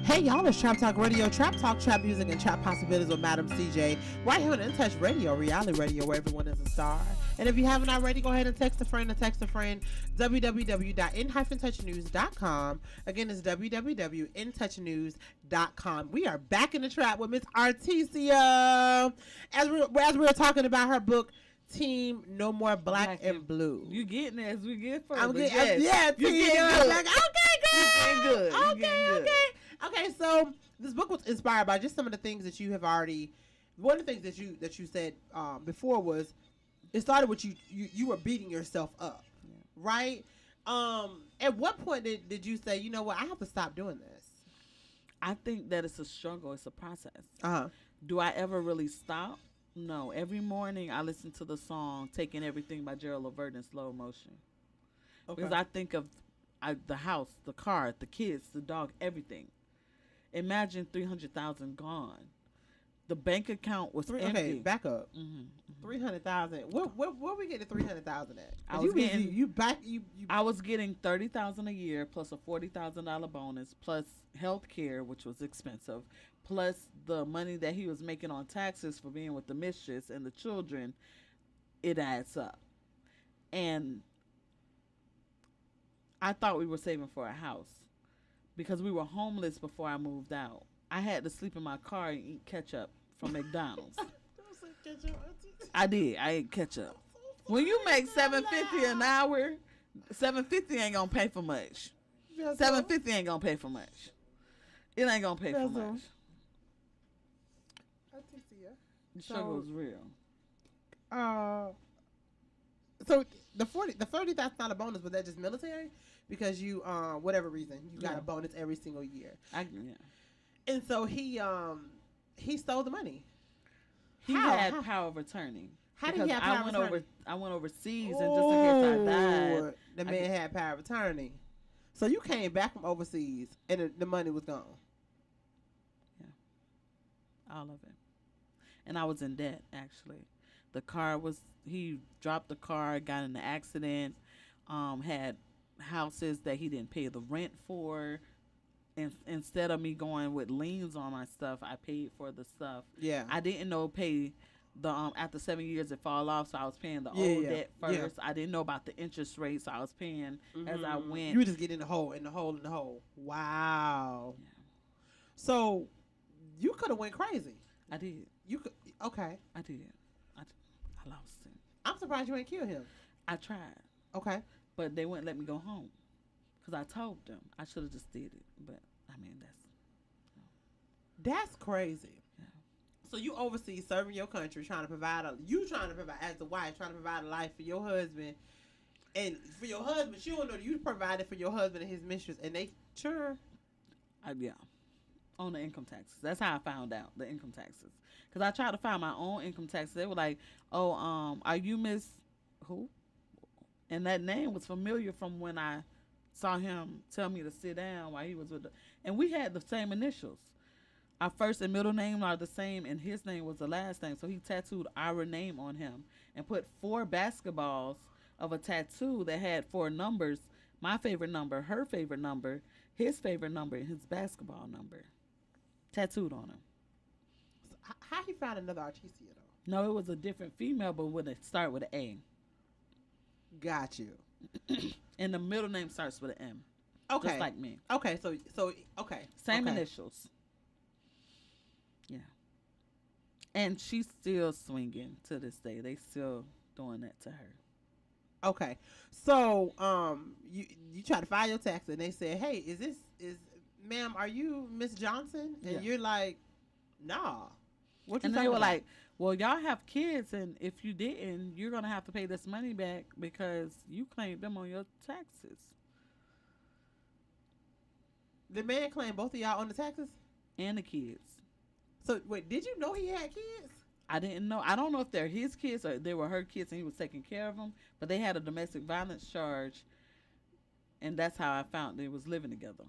Hey, y'all, it's Trap Talk Radio. Trap Talk, trap music, and trap possibilities with Madam CJ. Right here on In Touch Radio, reality radio, where everyone is a star. And if you haven't already, go ahead and text a friend www.in-touchnews.com. Again, it's www.intouchnews.com. We are back in the trap with Miss Artisia. As we were talking about her book, Team No More Black and Blue. You getting it as we get further. I'm getting, Team No More Black. Okay, good. You getting good. You getting good. Okay, so this book was inspired by just some of the things that you have already. One of the things that you said before was it started with you were beating yourself up, right? At what point did you say, you know what, I have to stop doing this? I think that it's a struggle. It's a process. Uh-huh. Do I ever really stop? No. Every morning I listen to the song "Taking Everything" by Gerald Levert in slow motion. Okay. Because I think of the house, the car, the kids, the dog, everything. Imagine 300,000 gone. The bank account was empty. Okay, back up. 300,000. Where we get the 300,000 at? I was getting $30,000 a year plus a $40,000 bonus plus health care, which was expensive, plus the money that he was making on taxes for being with the mistress and the children. It adds up. And I thought we were saving for a house because we were homeless before I moved out. I had to sleep in my car and eat ketchup from McDonald's. I did. I ate ketchup. When you make $7.50 an hour, $7.50 ain't gonna pay for much. $7.50 ain't gonna pay for much. It ain't gonna pay for much. The struggle is real. So the $30,000 bonus, was that just military? Because you whatever reason you got a bonus every single year. And so he stole the money. He had power of attorney. How did he have power of attorney? I went overseas, and just in case I died, the man had power of attorney. So you came back from overseas, and the money was gone. Yeah, all of it. And I was in debt, actually. The car was, he dropped the car, got in an accident, had houses that he didn't pay the rent for. And instead of me going with liens on my stuff, I paid for the stuff. Yeah. I didn't know pay the after 7 years it fall off, so I was paying the Yeah, old yeah, debt yeah. first. I didn't know about the interest rate, so I was paying as I went. You were just getting in the hole, in the hole, in the hole. Wow. So you could have went crazy. I did. You could. Okay. I did. I lost him. I'm surprised you ain't killed him. I tried, Okay. but they wouldn't let me go home because I told them I should have just did it. But I mean, That's crazy. Yeah. So you overseas serving your country, trying to provide as the wife, trying to provide a life for your husband, and for your husband, you don't know you provided for your husband and his mistress, and they sure. yeah, on the income taxes. That's how I found out the income taxes. Because I tried to find my own income taxes. They were like, "Oh, are you Miss who?" And that name was familiar from when I saw him tell me to sit down while he was with and we had the same initials. Our first and middle name are the same, and his name was the last name. So he tattooed our name on him and put 4 basketballs of a tattoo that had 4 numbers. My favorite number, her favorite number, his favorite number, and his basketball number tattooed on him. So how he found another Artisia though? No, it was a different female, but would it start with an A. Got you. And the middle name starts with an M. Okay. Just like me. Okay. So okay. Same okay. initials. Yeah. And she's still swinging to this day. They still doing that to her. Okay. So you try to file your tax and they say, "Hey, ma'am, are you Miss Johnson?" And Yeah. you're like, "Nah." What you And they talking were about? like, "Well, y'all have kids, and if you didn't, you're gonna have to pay this money back because you claimed them on your taxes." The man claimed both of y'all on the taxes? And the kids. So wait, did you know he had kids? I didn't know. I don't know if they're his kids or they were her kids and he was taking care of them. But they had a domestic violence charge, and that's how I found they was living together.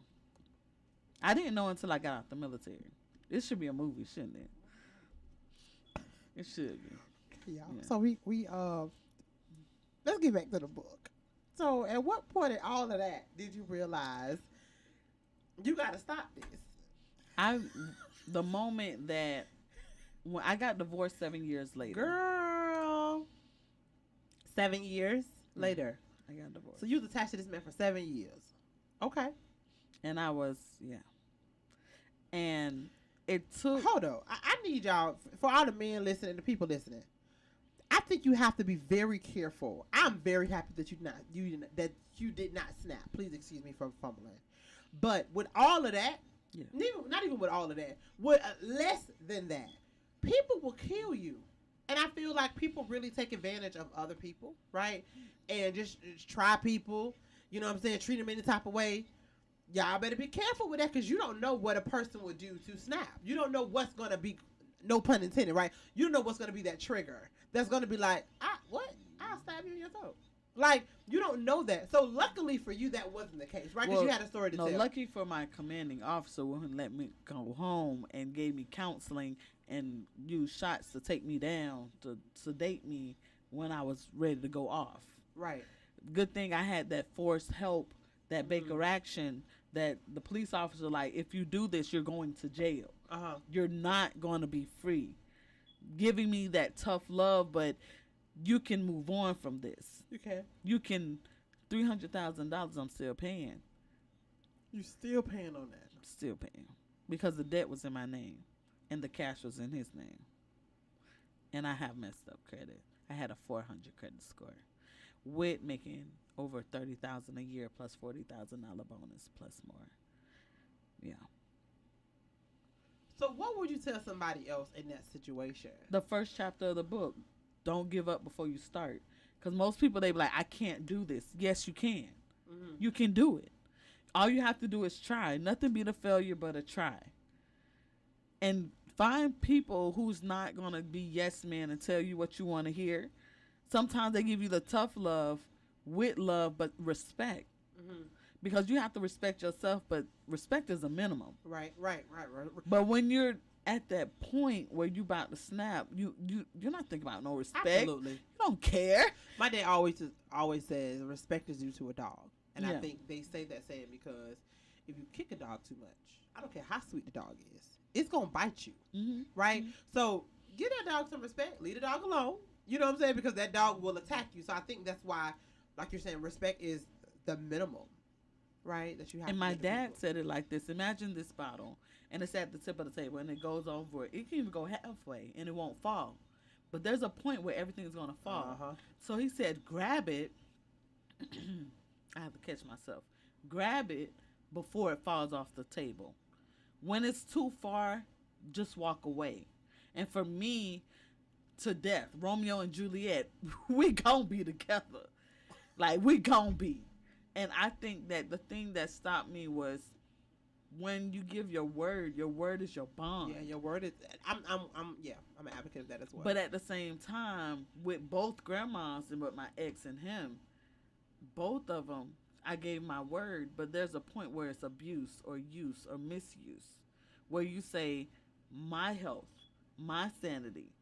I didn't know until I got out the military. It should be a movie, shouldn't it? It should be. Yeah. Yeah. So we let's get back to the book. So at what point in all of that did you realize you got to stop this? The moment that when I got divorced 7 years later. Girl. 7 years later. I got divorced. So you was attached to this man for 7 years. Okay. And I was, yeah. And it took. Hold on. I need y'all, for all the men listening, the people listening, I think you have to be very careful. I'm very happy that you did not snap. Please excuse me from fumbling. But with all of that, Yeah. not even with all of that, with less than that, people will kill you. And I feel like people really take advantage of other people, right? And just try people, you know what I'm saying, treat them any type of way. Y'all better be careful with that because you don't know what a person would do to snap. You don't know what's going to be, no pun intended, right? You don't know what's going to be that trigger. That's going to be like, what? I'll stab you in your throat. Like, you don't know that. So luckily for you, that wasn't the case, right? Because you had a story to tell. Lucky for my commanding officer wouldn't let me go home and gave me counseling and used shots to take me down, to sedate me when I was ready to go off. Right. Good thing I had that forced help, that Baker action, that the police officer, like, if you do this, you're going to jail. Uh-huh. You're not going to be free. Giving me that tough love, but you can move on from this. You can, $300,000 I'm still paying. You still paying on that? Still paying. Because the debt was in my name and the cash was in his name. And I have messed up credit. I had a 400 credit score with making over $30,000 a year plus $40,000 bonus plus more. Yeah. So what would you tell somebody else in that situation? The first chapter of the book, don't give up before you start. Because most people, they be like, I can't do this. Yes, you can. Mm-hmm. You can do it. All you have to do is try. Nothing beat a failure but a try. And find people who's not going to be yes men and tell you what you want to hear. Sometimes they give you the tough love with love, but respect. Mm-hmm. Because you have to respect yourself, but respect is a minimum. Right. But when you're at that point where you about to snap, you're not thinking about no respect. Absolutely. You don't care. My dad always says respect is due to a dog. And Yeah. I think they say that saying because if you kick a dog too much, I don't care how sweet the dog is, it's going to bite you. Mm-hmm. Right? Mm-hmm. So give that dog some respect. Leave the dog alone. You know what I'm saying? Because that dog will attack you. So I think that's why, like you're saying, respect is the minimum, right? That you have. And to my give to dad people. said it like this: imagine this bottle, and it's at the tip of the table, and it goes over. It can even go halfway, and it won't fall. But there's a point where everything is gonna fall. Uh-huh. So he said, grab it. I have to catch myself. Grab it before it falls off the table. When it's too far, just walk away. And for me, to death, Romeo and Juliet, we gon' be together. Like, we gon' be. And I think that the thing that stopped me was when you give your word is your bond. Yeah, your word is. I'm an advocate of that as well. But at the same time, with both grandmas and with my ex and him, both of them, I gave my word, but there's a point where it's abuse or use or misuse, where you say, my health, my sanity,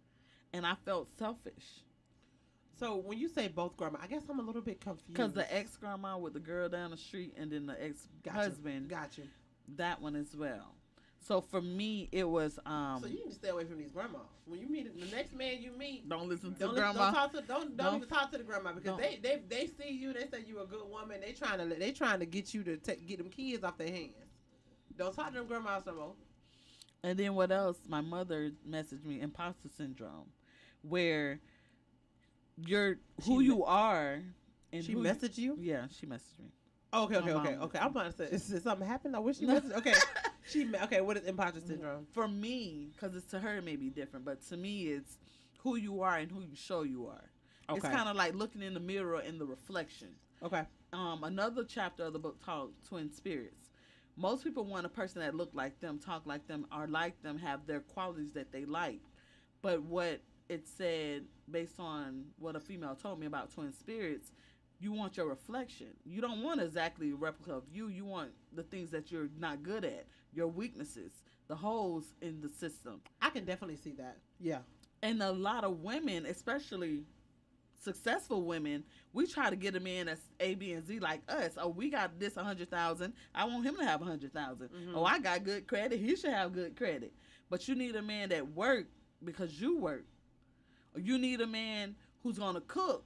and I felt selfish. So when you say both grandma, I guess I'm a little bit confused. Because the ex-grandma with the girl down the street and then the ex-husband, got you. that one as well. So for me, it was... so you need to stay away from these grandmas. When you meet the next man you meet, don't listen to don't grandma. Don't even talk to the grandma because they see you. They say you a good woman. They trying to get you to get them kids off their hands. Don't talk to them grandmas no more. And then what else? My mother messaged me imposter syndrome, where you're who you are. And she messaged you? Yeah, she messaged me. Okay. I'm about to say, is something happened? I wish she messaged. Okay, okay. What is imposter syndrome? For me, because it's to her it may be different, but to me it's who you are and who you show you are. Okay. It's kind of like looking in the mirror and the reflection. Okay. Another chapter of the book called Twin Spirits. Most people want a person that look like them, talk like them, are like them, have their qualities that they like. But what it said, based on what a female told me about twin spirits, you want your reflection. You don't want exactly a replica of you. You want the things that you're not good at, your weaknesses, the holes in the system. I can definitely see that. Yeah. And a lot of women, especially successful women, we try to get a man that's A, B, and Z like us. Oh, we got this 100,000. I want him to have 100,000. Mm-hmm. Oh, I got good credit. He should have good credit. But you need a man that work because you work. Or you need a man who's gonna cook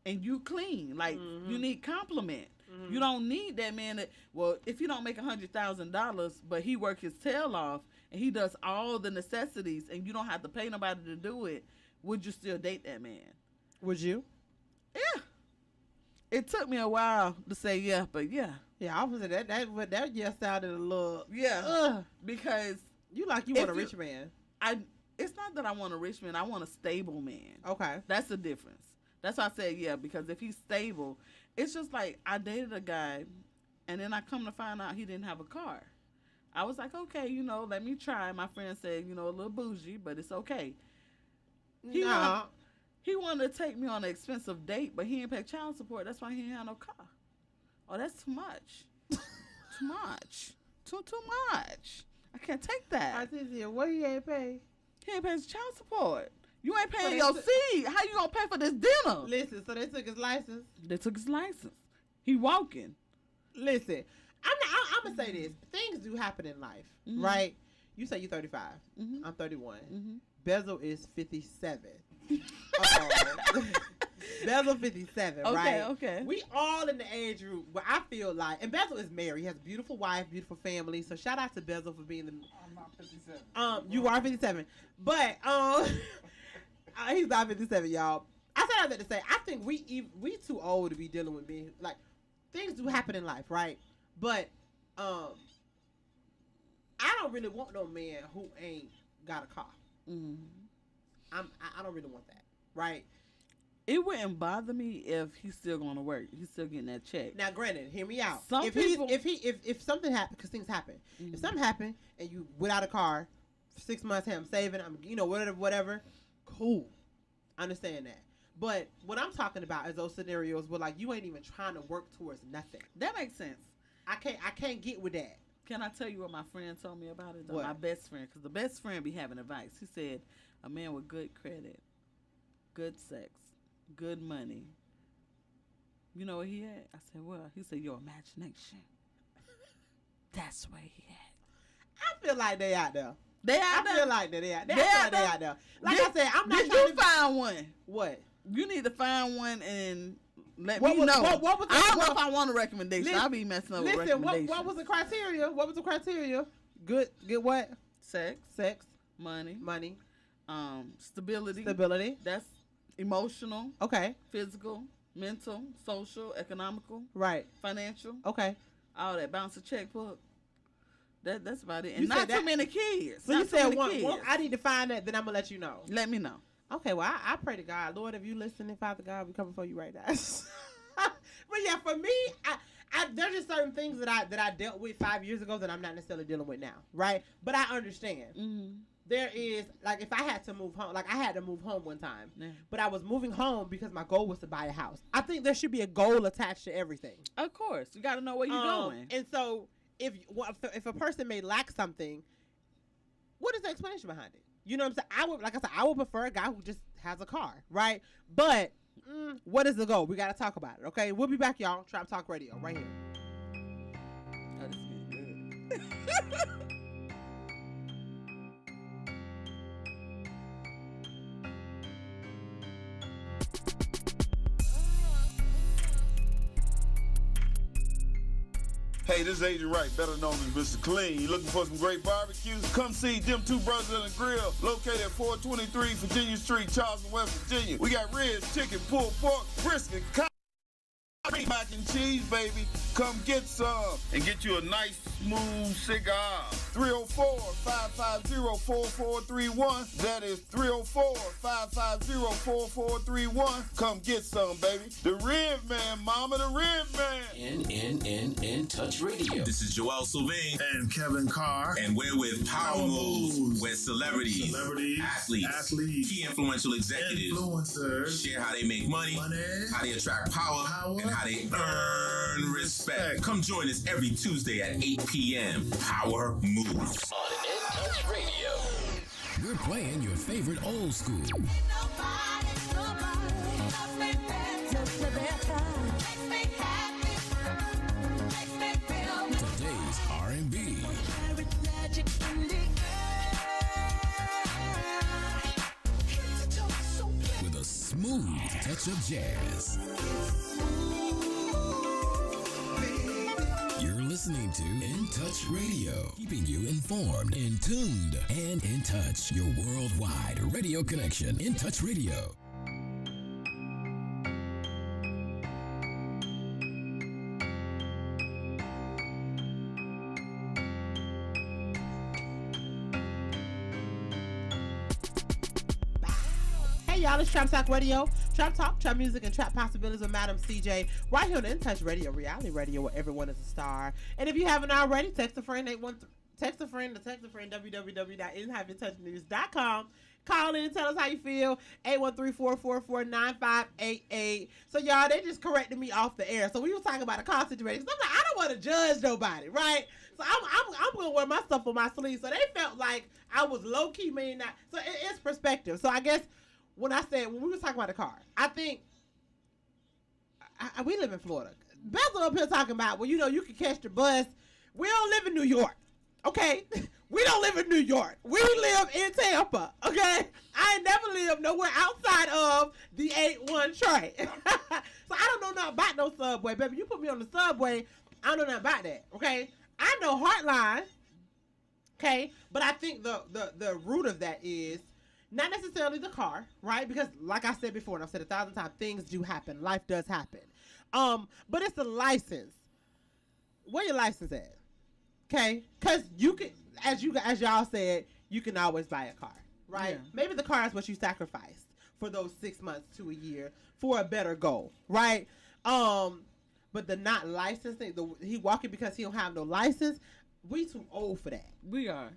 and you clean. Like you need compliment. Mm-hmm. You don't need that man that, well, if you don't make $100,000, but he work his tail off and he does all the necessities and you don't have to pay nobody to do it, would you still date that man? Would you? Yeah. It took me a while to say yeah, but yeah. Yeah, I was that just sounded a little because you want a rich man. It's not that I want a rich man, I want a stable man. Okay. That's the difference. That's why I said yeah, because if he's stable, it's just like I dated a guy and then I come to find out he didn't have a car. I was like, okay, let me try. My friend said, a little bougie, but it's okay. He wanted to take me on an expensive date, but he didn't pay child support. That's why he didn't have no car. Oh, that's too much. Too much. Too much. I can't take that. Artisia, what he ain't pay? He ain't paying child support. You ain't paying your seed. How you gonna pay for this dinner? Listen, so they took his license? They took his license. He walking. Listen, I'm gonna say this. Things do happen in life, right? You say you're 35. I'm 31. Bezel is 57. Bezel 57, right? Okay. We all in the age group where I feel like, and Bezel is married. He has a beautiful wife, beautiful family. So shout out to Bezel for being the. I'm not 57. You are 57, but he's not 57, y'all. I said all that to say, I think we too old to be dealing with being like, things do happen in life, right? But I don't really want no man who ain't got a car. I don't really want that, right? It wouldn't bother me if he's still going to work. He's still getting that check. Now, granted, hear me out. If something happened, because things happen. If something happened and you without a car, for 6 months, hey, I'm saving, whatever. Cool, I understand that. But what I'm talking about is those scenarios where like you ain't even trying to work towards nothing. That makes sense. I can't get with that. Can I tell you what my friend told me about it? What? My best friend, because the best friend be having advice. He said, a man with good credit, good sex, good money. You know what he had? I said, well, he said, your imagination. That's where he had. I feel like they out there. They out I there. feel like that. They out there. Like Did- I said, I'm not Did trying you to find one? What? You need to find one and let What me was- know. what was the- I don't know what- if I want a recommendation. Listen- I'll be messing up with Listen, recommendations. what was the criteria? What was the criteria? Good what? Sex, money, stability. That's emotional, Okay. physical, mental, social, economical, Right. financial. Okay. All that. Bounce a checkbook. That's about it. And You not said too that- many kids. So Not you too said many one. kids. I need to find that. Then I'm gonna let you know. Let me know. Okay. Well, I pray to God, Lord, if you listening, Father God, we coming for you right now. But yeah, for me, there's just certain things that I dealt with 5 years ago that I'm not necessarily dealing with now, right? But I understand. Mm-hmm. There is, like, if I had to move home, like I had to move home one time, Yeah. but I was moving home because my goal was to buy a house. I think there should be a goal attached to everything. Of course, you got to know where you're going. And so, if a person may lack something, what is the explanation behind it? You know what I'm saying? I would prefer a guy who just has a car, right? But what is the goal? We got to talk about it, okay? We'll be back, y'all. Trap Talk Radio, right here. Oh, this is good. Hey, this is Agent Wright, better known as Mr. Clean. You looking for some great barbecues? Come see them two brothers in the grill, located at 423 Virginia Street, Charleston, West Virginia. We got ribs, chicken, pulled pork, brisket, mac and cheese, baby. Come get some and get you a nice, smooth cigar. 304-550-4431. That is 304-550-4431. Come get some, baby. The Rib Man, mama, the Rib Man. In Touch Radio. This is Joel Sylvain And Kevin Carr. and we're with Power Moves, where celebrities, athletes, key influential executives Influencers. share how they make money, how they attract power, and how they earn respect. Come join us every Tuesday at 8 p.m. Power Moves. On In Touch Radio. We're playing your favorite old school. Today's R&B. With a smooth touch of jazz. You're listening to In Touch Radio, keeping you informed, in tuned, and in touch. Your worldwide radio connection. In Touch Radio. Hey, y'all, it's Trap Talk Radio. Trap Talk, trap music, and trap possibilities with Madam CJ. Right here on In Touch Radio, reality radio where everyone is a star. And if you haven't already, text a friend, www.in-touchnews.com. Call in, tell us how you feel. 813-444-9588. So, y'all, they just corrected me off the air. So, we were talking about a car situation. So I'm like, I don't want to judge nobody, right? So, I'm going to wear my stuff on my sleeve. So, they felt like I was low-key, meaning not. So, it's perspective. So, I guess when we were talking about the car, I think we live in Florida. Bethel up here talking about, well, you can catch the bus. We don't live in New York, okay? We don't live in New York. We live in Tampa, okay? I ain't never lived nowhere outside of the 8-1 train. So I don't know nothing about no subway, baby. You put me on the subway, I don't know nothing about that, okay? I know Heartline, okay? But I think the root of that is not necessarily the car, right? Because like I said before, and I've said 1,000 times, things do happen. Life does happen. But it's the license. Where your license at? Okay? Because you can, as y'all said, you can always buy a car, right? Yeah. Maybe the car is what you sacrificed for those 6 months to a year for a better goal, right? But the not licensing, he walking because he don't have no license, we too old for that. We are.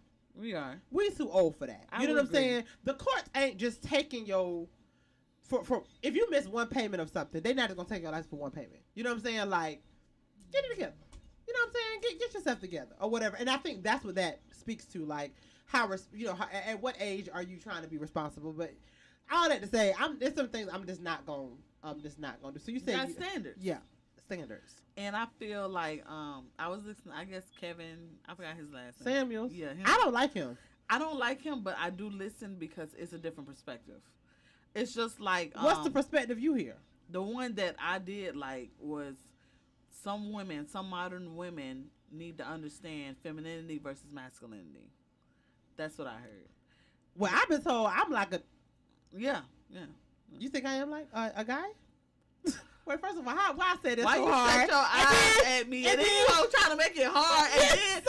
We too old for that. I You know would what I'm agree. saying? The courts ain't just taking your for if you miss one payment of something, they're not just gonna take your license for one payment. You know what I'm saying? Like, get it together. You know what I'm saying? Get yourself together or whatever. And I think that's what that speaks to. Like, how at what age are you trying to be responsible? But all that to say, there's some things I'm just not gonna do. So you said standards. Yeah, standards. And I feel like I was listening. I guess Kevin. I forgot his last name. Samuels. Yeah, him. I don't like him. I don't like him, but I do listen because it's a different perspective. It's just like what's the perspective you hear? The one that I did like was some modern women need to understand femininity versus masculinity. That's what I heard. Well, I've been told I'm like a. Yeah. You think I am like a guy? Wait, first of all, why I said it why so you hard? set your eyes at me and then you trying to make it hard and then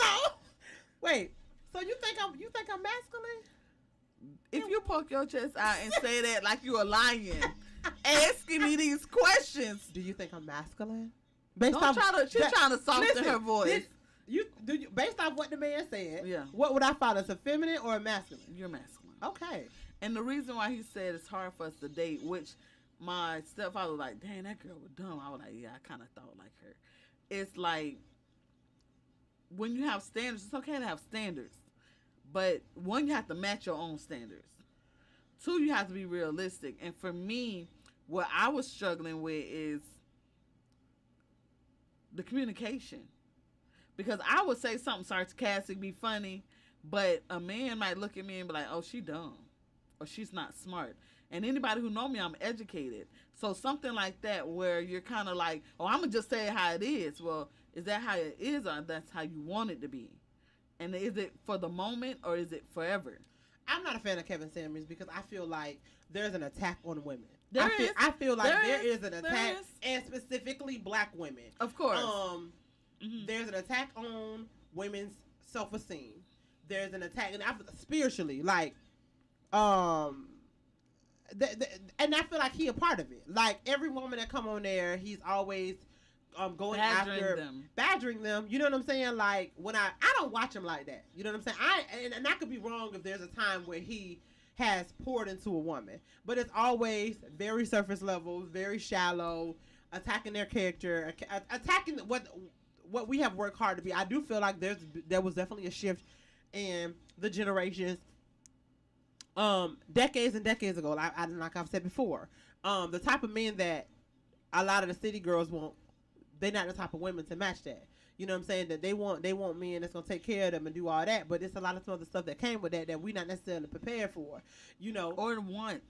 wait. So you think I'm masculine? If you poke your chest out and say that like you a lion, asking me these questions. Do you think I'm masculine? She's trying to soften her voice. Based off what the man said, yeah. What would I find as a feminine or a masculine? You're masculine. Okay. And the reason why he said it's hard for us to date, which my stepfather was like, dang, that girl was dumb. I was like, yeah, I kind of thought like her. It's like, when you have standards, it's okay to have standards. But one, you have to match your own standards. Two, you have to be realistic. And for me, what I was struggling with is the communication. Because I would say something sarcastic, be funny, but a man might look at me and be like, oh, she dumb. Or she's not smart. And anybody who know me, I'm educated. So something like that where you're kind of like, oh, I'm going to just say it how it is. Well, is that how it is or that's how you want it to be? And is it for the moment or is it forever? I'm not a fan of Kevin Samuels because I feel like there's an attack on women. I feel like there is an attack, and specifically black women. Of course. There's an attack on women's self-esteem. There's an attack, and spiritually, like, and I feel like he a part of it. Like every woman that come on there, he's always going badgering them. You know what I'm saying? Like when I don't watch him like that. You know what I'm saying? And I could be wrong if there's a time where he has poured into a woman, but it's always very surface level, very shallow, attacking their character, attacking what we have worked hard to be. I do feel like there was definitely a shift in the generations. Decades and decades ago, like I've said before, the type of men that a lot of the city girls want, they're not the type of women to match that. You know what I'm saying? That they want men that's gonna take care of them and do all that. But it's a lot of some other stuff that came with that we not necessarily prepared for. You know, or want.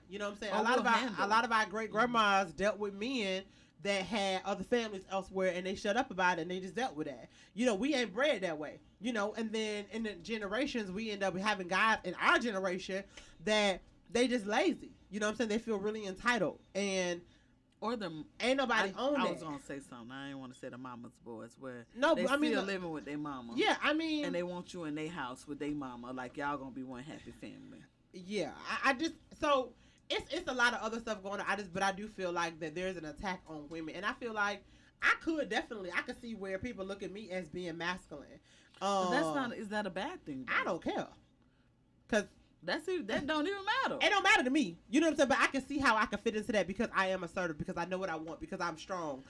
You know what I'm saying? A lot of our great grandmas dealt with men that had other families elsewhere, and they shut up about it, and they just dealt with that. You know, we ain't bred that way. You know, and then in the generations, we end up having guys in our generation that they just lazy. You know what I'm saying? They feel really entitled, and ain't nobody own that. I was gonna say something. I didn't want to say the mama's boys where they still living with their mama. Yeah, I mean, and they want you in their house with their mama, like y'all gonna be one happy family. Yeah, I just so. It's a lot of other stuff going on. But I do feel like that there's an attack on women, and I feel like I could see where people look at me as being masculine. But is that a bad thing? I don't care, cause that don't even matter. It don't matter to me. You know what I'm saying? But I can see how I can fit into that because I am assertive, because I know what I want, because I'm strong.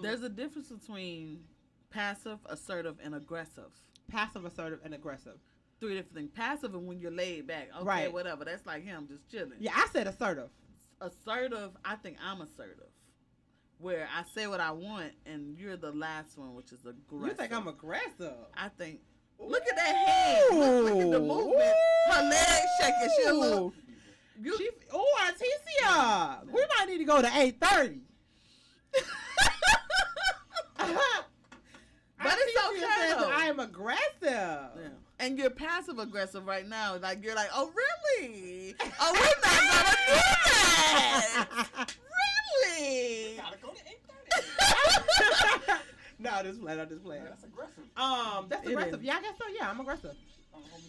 There's a difference between passive, assertive, and aggressive. Passive, assertive, and aggressive. 3 different things. Passive and when you're laid back. Okay, right. Whatever. That's like him just chilling. Yeah, I said assertive. Assertive, I think I'm assertive. Where I say what I want and you're the last one, which is aggressive. You think I'm aggressive? I think. Look at that hand. Look at the movement. Her legs shaking. She a little. Artisia. We might need to go to 8:30. But it's okay though. I am aggressive. Yeah. And you're passive aggressive right now. Like you're like, oh really? Oh, we're not gonna do that. Really? Gotta go to 8:30. No, just playing. That's aggressive. That's aggressive. Yeah, I guess so. Yeah, I'm aggressive.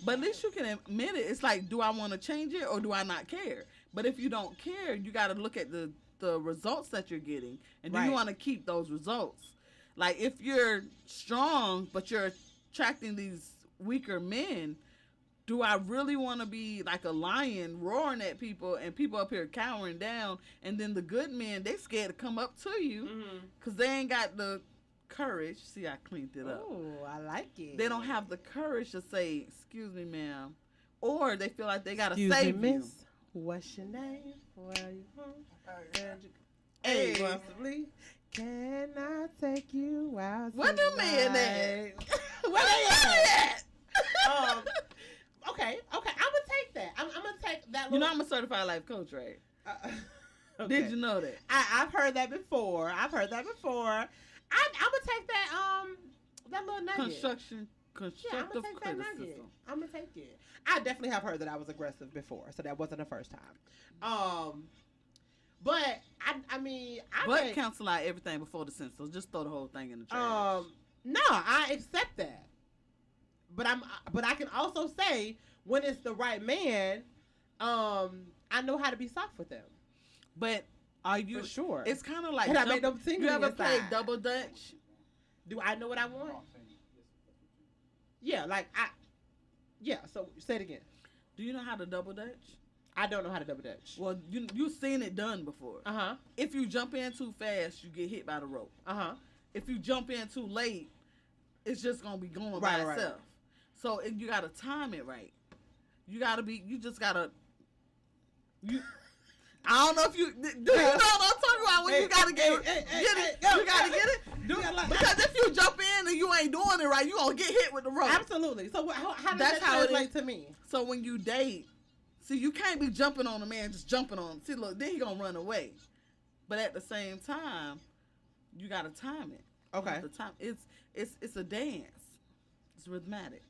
But at least you can admit it. It's like, do I want to change it or do I not care? But if you don't care, you got to look at the results that you're getting, and do you want to keep those results? Like if you're strong, but you're attracting these weaker men, do I really want to be like a lion roaring at people and people up here cowering down, and then the good men, they scared to come up to you because they ain't got the courage. See, I cleaned it up. Oh, I like it. They don't have the courage to say, excuse me, ma'am. Or they feel like they got to save you. Miss. What's your name? Where are you from? Hey. Possibly. Can I take you out? What do men at? Where they at? that. You know I'm a certified life coach, right? Okay. Did you know that? I've heard that before. I'm gonna take that little nugget. Constructive I'm gonna take criticism. that nugget. I'm gonna take it. I definitely have heard that I was aggressive before, so that wasn't the first time. But I cancel out everything before the sentence. Just throw the whole thing in the trash. No, I accept that. But I can also say when it's the right man, I know how to be soft with them. But are you for sure? It's kind of like I made them sing. You ever played double dutch? Do I know what I want? Yeah, so say it again. Do you know how to double dutch? I don't know how to double dutch. Well, you've seen it done before. If you jump in too fast, you get hit by the rope. If you jump in too late, it's just gonna be going by itself. So you gotta time it right. You just gotta. I don't know if you do. You know what I'm talking about when you gotta get it. You gotta get it. Because if you jump in and you ain't doing it right, you gonna get hit with the rope. Absolutely. So how does that translate to me? So when you date, see, you can't be jumping on a man, just jumping on him. See, look, then he gonna run away. But at the same time, you gotta time it. Okay. The time it's a dance. It's rhythmic.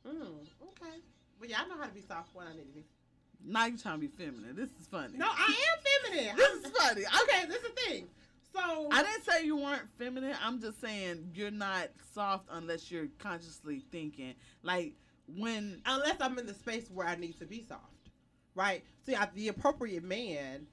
Okay. Well, yeah, I know how to be soft when I need to be. Now you trying to be feminine. This is funny. No, I am feminine. This is funny. Okay, this is the thing. So I didn't say you weren't feminine. I'm just saying you're not soft unless you're consciously thinking. Like unless I'm in the space where I need to be soft, right? See, the appropriate man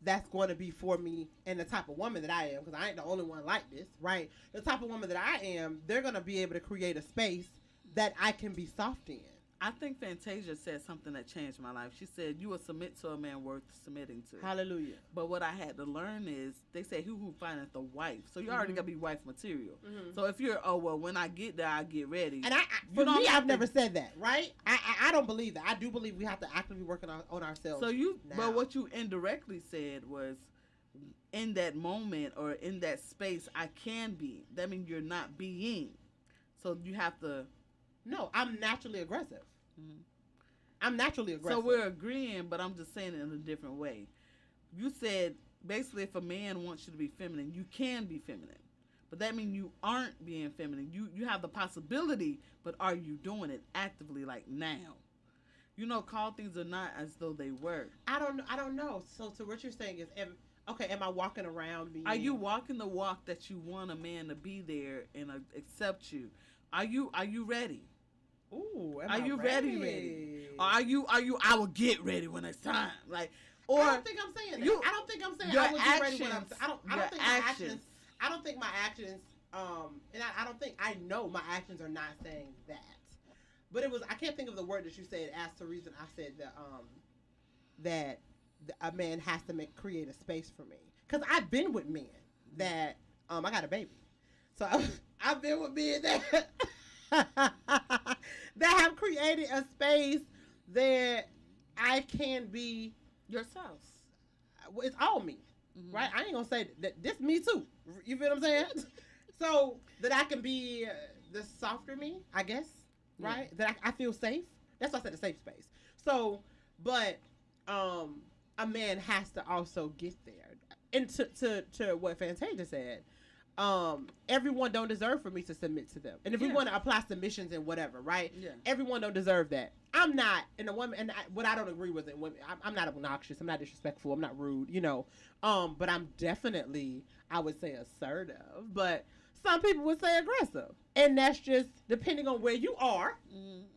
that's going to be for me and the type of woman that I am, because I ain't the only one like this, right? The type of woman that I am, they're going to be able to create a space that I can be soft in. I think Fantasia said something that changed my life. She said, you will submit to a man worth submitting to. Hallelujah. But what I had to learn is, they say, who findeth the wife? So you already got to be wife material. So if you're, when I get there, I get ready. And I've never said that, right? I don't believe that. I do believe we have to actively work on ourselves. So now. But what you indirectly said was, in that moment or in that space, I can be. That means you're not being. So you have to. No, I'm naturally aggressive. I'm naturally aggressive. So we're agreeing, but I'm just saying it in a different way. You said, basically, if a man wants you to be feminine, you can be feminine. But that means you aren't being feminine. You have the possibility, but are you doing it actively, like now? Call things or not as though they were. I don't know. So what you're saying is, am I walking around being... Are you walking the walk that you want a man to be there and accept you? Are you ready? Ooh, are you ready? Or are you? I will get ready when it's time. I don't think I'm saying that. I don't think I'm saying I will get ready when I'm. I don't think my actions. I don't think my actions. And I don't think I know my actions are not saying that. But it was. I can't think of the word that you said as the reason I said that a man has to create a space for me, because I've been with men that I got a baby, so I've been with men that. That have created a space that I can be yourself. It's all me, right? I ain't gonna say that this me too. You feel what I'm saying? So that I can be the softer me, I guess, right? Yeah. That I feel safe. That's why I said a safe space. So, but a man has to also get there. And to what Fantasia said, everyone don't deserve for me to submit to them. And if we want to apply submissions and whatever, right? Yeah. Everyone don't deserve that. I'm not, and a woman, and what I don't agree with in women, I'm not obnoxious, I'm not disrespectful, I'm not rude, but I'm definitely, I would say assertive, but some people would say aggressive. And that's just depending on where you are,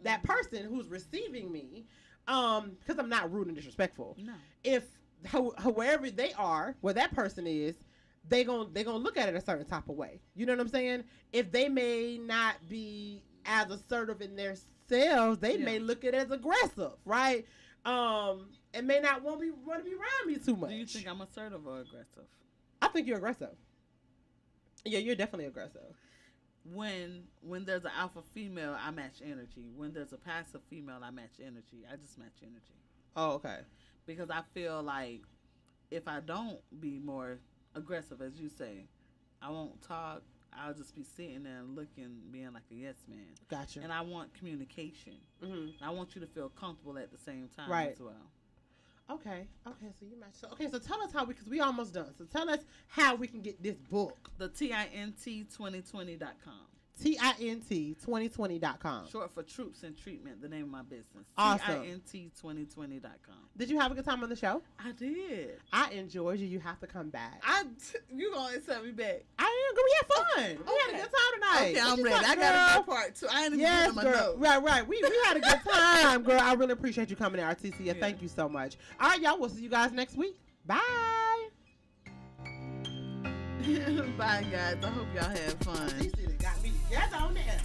that person who's receiving me, because I'm not rude and disrespectful. No. If wherever they are, where that person is, they gonna look at it a certain type of way. You know what I'm saying? If they may not be as assertive in their selves, they may look at it as aggressive, right? And may not want to be around me too much. Do you think I'm assertive or aggressive? I think you're aggressive. Yeah, you're definitely aggressive. When there's an alpha female, I match energy. When there's a passive female, I match energy. I just match energy. Oh, okay. Because I feel like if I don't be more aggressive, as you say, I won't talk. I'll just be sitting there and looking, being like a yes man. Gotcha. And I want communication. I want you to feel comfortable at the same time as well. Okay. So you match. So tell us how because we almost done. So tell us how we can get this book. The TINT2020.com. TINT2020.com. Short for Troops and Treatment, the name of my business. Awesome. TINT2020.com. Did you have a good time on the show? I did. I enjoyed you. You have to come back. You gonna accept me back? I am. We had fun. We had a good time tonight. Okay, I'm ready. I got a good part too. I ain't even yes, my girl. notes. Right. We had a good time, girl. I really appreciate you coming in, Artisia. Yeah. Thank you so much. All right, y'all. We'll see you guys next week. Bye. Bye, guys. I hope y'all had fun. She said it got me together on there.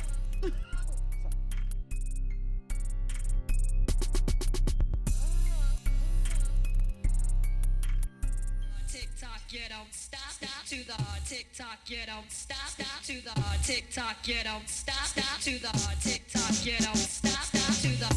You don't stop to the TikTok. You don't stop to the TikTok. You don't stop to the TikTok. You don't stop to the